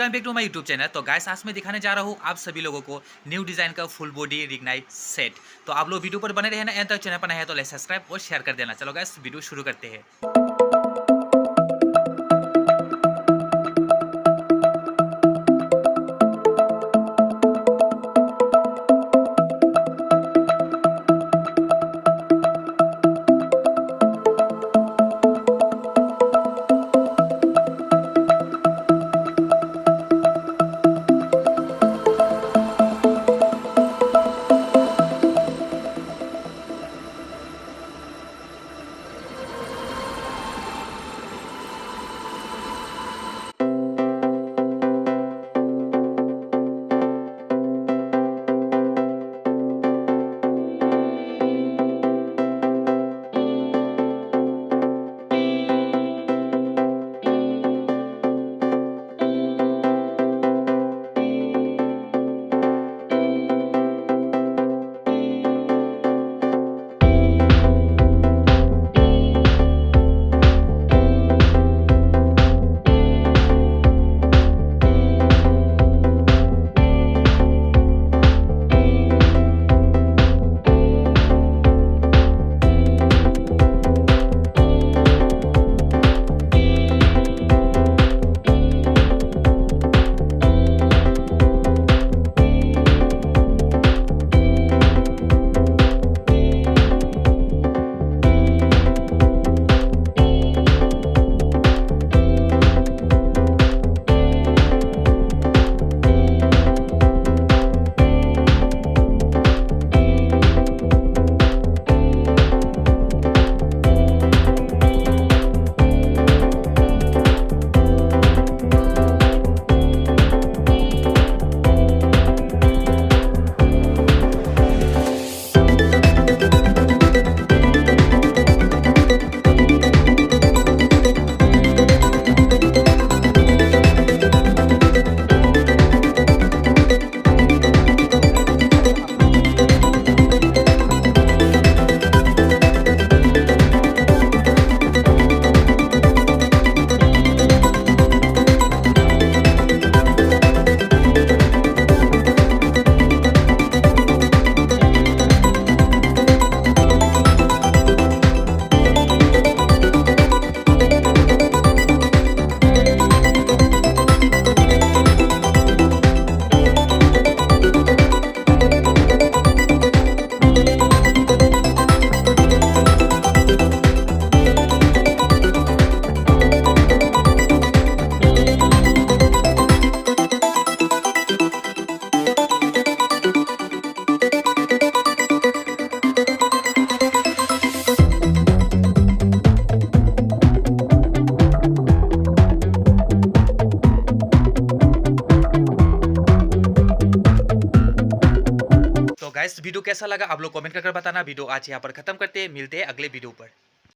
Welcome back to my YouTube channel. तो guys आज मैं दिखाने जा रहा हूँ आप सभी लोगों को न्यू डिजाइन का फुल बॉडी रिग्नाई सेट। तो आप लोग वीडियो पर बने रहना, एंड तक चैनल पर नए हैं तो लाइक सब्सक्राइब और शेयर कर देना। चलो गाइस वीडियो शुरू करते हैं। तो गाइस वीडियो कैसा लगा आप लोग कमेंट करके बताना। वीडियो आज यहाँ पर खत्म करते हैं, मिलते हैं अगले वीडियो पर।